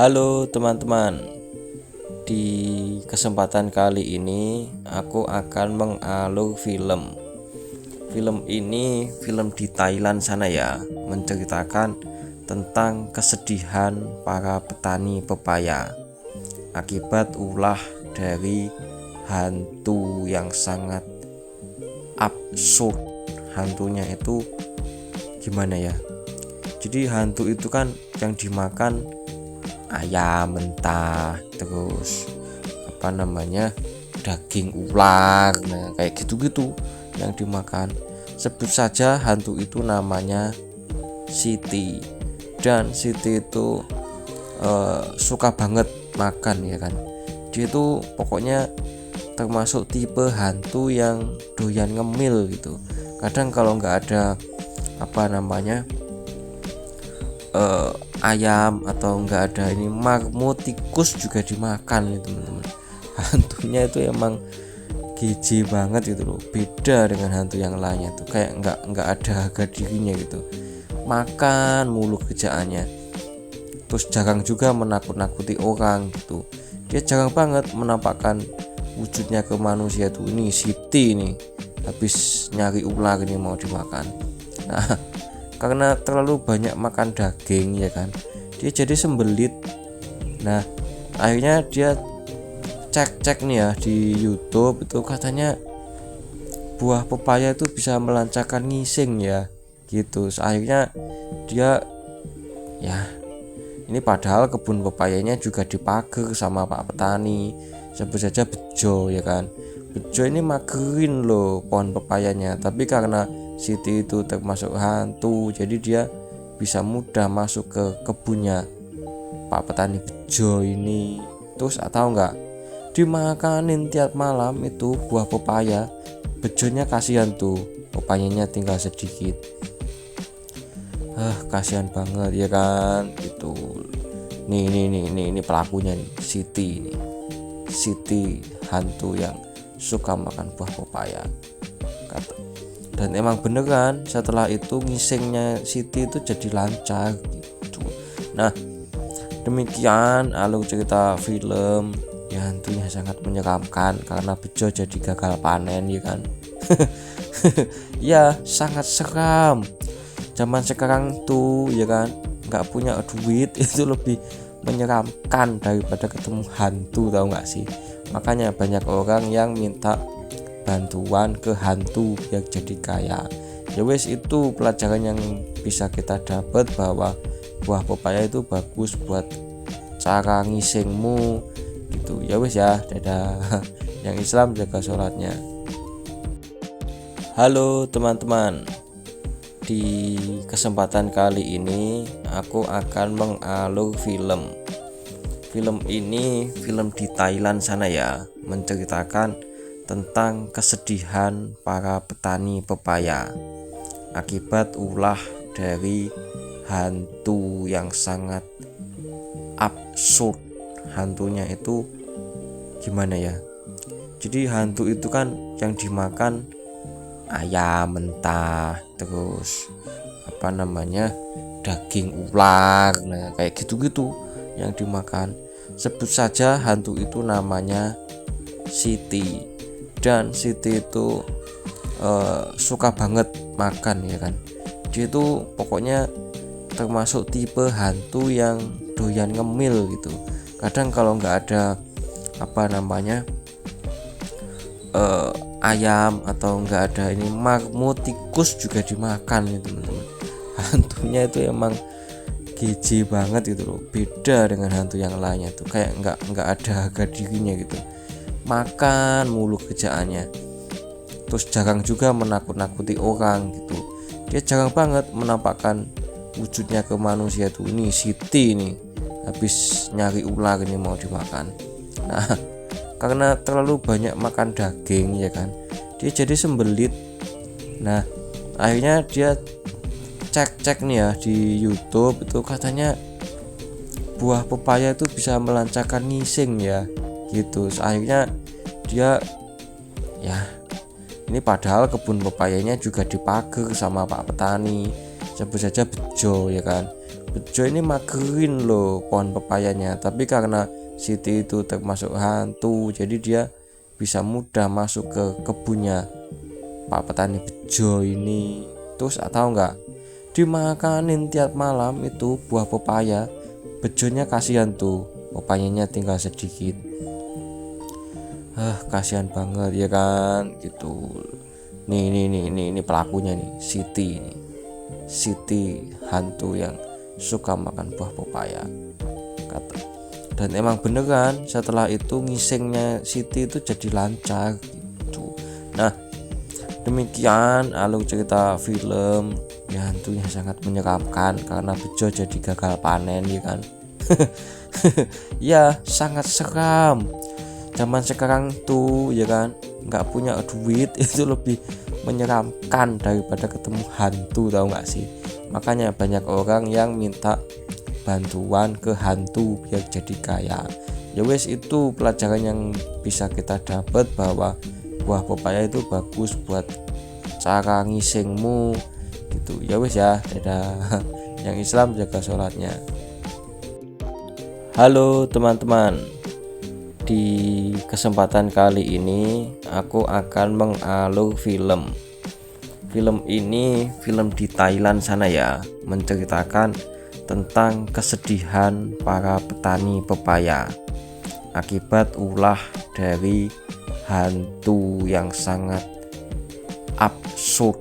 Halo teman-teman, di kesempatan kali ini aku akan mengalur film. Film ini film di Thailand sana ya, menceritakan tentang kesedihan para petani pepaya akibat ulah dari hantu yang sangat absurd. Hantunya itu gimana ya? Jadi hantu itu kan yang dimakan ayam mentah, terus daging ular, nah kayak gitu-gitu yang dimakan. Sebut saja hantu itu namanya Siti, dan Siti itu suka banget makan ya kan. Dia itu pokoknya termasuk tipe hantu yang doyan ngemil gitu. Kadang kalau nggak ada ayam atau enggak ada ini marmut, tikus juga dimakan ya teman-teman. Hantunya itu emang gizi banget gitu loh, beda dengan hantu yang lainnya tuh, kayak enggak ada harga dirinya gitu, makan mulu kerjaannya. Terus jarang juga menakut-nakuti orang gitu, dia jarang banget menampakkan wujudnya ke manusia tuh. Ini Siti nih habis nyari ular ini mau dimakan. Nah, karena terlalu banyak makan daging ya kan, dia jadi sembelit. Nah akhirnya dia cek nih ya di YouTube, itu katanya buah pepaya itu bisa melancarkan ngising ya gitu. Akhirnya dia ya, ini padahal kebun pepayanya juga dipager sama Pak Petani, sebut saja Bejo ya kan. Bejo ini magerin loh pohon pepayanya, tapi karena Siti itu termasuk hantu, jadi dia bisa mudah masuk ke kebunnya Pak Petani Bejo ini. Terus atau enggak, dimakanin tiap malam itu buah pepaya. Bejonya kasihan tuh, pepayanya tinggal sedikit. Kasihan banget ya kan gitu. Nih pelakunya nih, Siti nih. Siti hantu yang suka makan buah pepaya. Dan emang bener kan, setelah itu ngisingnya Siti itu jadi lancar gitu. Nah demikian alur cerita film ya, hantunya sangat menyeramkan karena Bejo jadi gagal panen ya kan. Ya sangat seram. Zaman sekarang tuh ya kan, nggak punya duit itu lebih menyeramkan daripada ketemu hantu, tahu nggak sih? Makanya banyak orang yang minta bantuan ke hantu biar jadi kaya. Ya wes, itu pelajaran yang bisa kita dapat, bahwa buah pepaya itu bagus buat cara ngisingmu gitu. Ya wes ya, dadah. Yang Islam jaga sholatnya. Halo teman-teman, di kesempatan kali ini aku akan mengalur film. Film ini film di Thailand sana ya, menceritakan tentang kesedihan para petani pepaya akibat ulah dari hantu yang sangat absurd. Hantunya itu gimana ya? Jadi hantu itu kan yang dimakan ayam mentah, terus daging ular, nah kayak gitu-gitu yang dimakan. Sebut saja hantu itu namanya Siti, dan Siti itu suka banget makan ya kan. Dia itu pokoknya termasuk tipe hantu yang doyan ngemil gitu. Kadang kalau nggak ada ayam atau nggak ada ini marmut, tikus juga dimakan ya teman-teman. Hantunya itu emang gizi banget gitu loh, beda dengan hantu yang lainnya tuh, kayak nggak ada harga dirinya gitu, makan mulu kerjaannya. Terus jarang juga menakut-nakuti orang gitu, dia jarang banget menampakkan wujudnya ke manusia tuh. Ini Siti nih habis nyari ular ini mau dimakan. Nah karena terlalu banyak makan daging ya kan, dia jadi sembelit. Nah akhirnya dia cek nih ya di YouTube, itu katanya buah pepaya itu bisa melancarkan ngising ya gitu. Akhirnya dia ya Ini padahal kebun pepayanya juga dipager sama Pak Petani. Sebut saja Bejo, ya kan. Bejo ini magerin loh pohon pepayanya, tapi karena Siti itu termasuk hantu, jadi dia bisa mudah masuk ke kebunnya Pak Petani Bejo ini. Terus tahu nggak, dimakanin tiap malam itu buah pepaya. Bejonya kasihan tuh, pepayanya tinggal sedikit. Kasihan banget ya kan gitu. Nih pelakunya nih, Siti nih. Siti hantu yang suka makan buah pepaya. Dan emang beneran setelah itu ngisengnya Siti itu jadi lancar gitu. Nah, demikian alur cerita film ya, hantunya sangat menyeramkan karena Bejo jadi gagal panen ya kan. Ya sangat seram. Zaman sekarang tuh ya kan, nggak punya duit itu lebih menyeramkan daripada ketemu hantu, tahu nggak sih? Makanya banyak orang yang minta bantuan ke hantu biar jadi kaya. Ya wes, itu pelajaran yang bisa kita dapat bahwa buah pepaya itu bagus buat cara ngisingmu gitu. Ya wes ya, dadah. Yang Islam jaga sholatnya. Halo teman-teman, di kesempatan kali ini aku akan mengalur film. Film ini film di Thailand sana ya, menceritakan tentang kesedihan para petani pepaya akibat ulah dari hantu yang sangat absurd.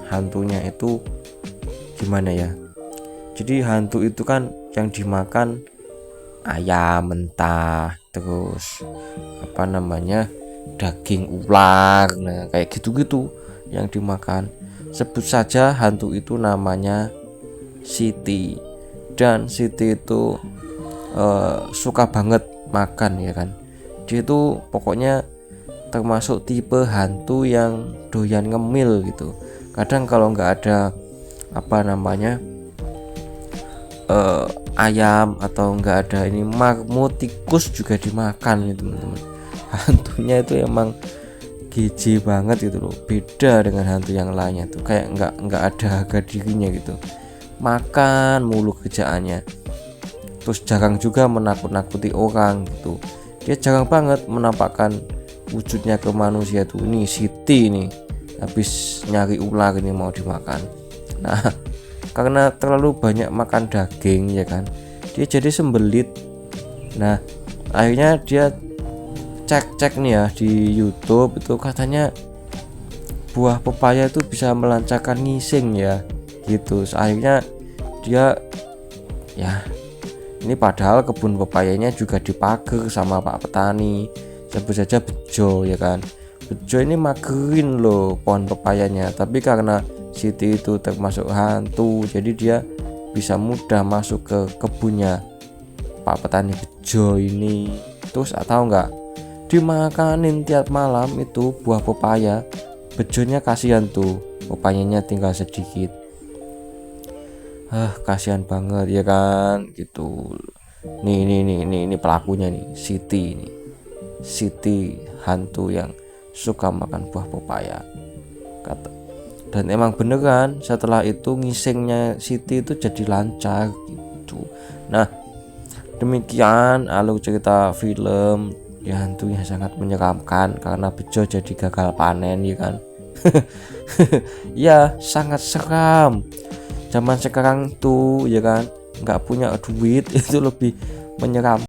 Hantunya itu gimana ya? Jadi hantu itu kan yang dimakan ayam mentah, terus daging ular, nah kayak gitu-gitu yang dimakan. Sebut saja hantu itu namanya Siti, dan Siti itu suka banget makan ya kan. Dia itu pokoknya termasuk tipe hantu yang doyan ngemil gitu. Kadang kalau nggak ada ayam atau nggak ada ini marmut, tikus juga dimakan ya teman-teman. Hantunya itu emang gizi banget gitu loh, beda dengan hantu yang lainnya tuh, kayak nggak ada harga dirinya gitu, makan mulu kerjaannya. Terus jarang juga menakut-nakuti orang gitu, dia jarang banget menampakkan wujudnya ke manusia tuh. Ini Siti nih habis nyari ular ini mau dimakan. Nah, karena terlalu banyak makan daging ya kan, dia jadi sembelit. Nah, akhirnya dia cek nih ya di YouTube, itu katanya buah pepaya itu bisa melancarkan ngising ya gitu. Akhirnya dia ya, ini padahal kebun pepayanya juga dipager sama Pak Petani. Sebut saja Bejo ya kan. Bejo ini magerin loh pohon pepayanya, tapi karena Siti itu termasuk hantu, jadi dia bisa mudah masuk ke kebunnya Pak Petani Bejo ini. Terus tahu nggak, dimakanin tiap malam itu buah pepaya. Bejonya kasihan tuh, pepayanya tinggal sedikit. Kasihan banget ya kan gitu. Nih pelakunya nih, Siti nih. Siti hantu yang suka makan buah pepaya. Dan emang beneran setelah itu ngisengnya Siti itu jadi lancar gitu. Nah, demikian alur cerita film ya, hantunya sangat menyeramkan karena Bejo jadi gagal panen ya kan. Ya sangat seram. Zaman sekarang tuh ya kan, nggak punya duit itu lebih menyeramkan.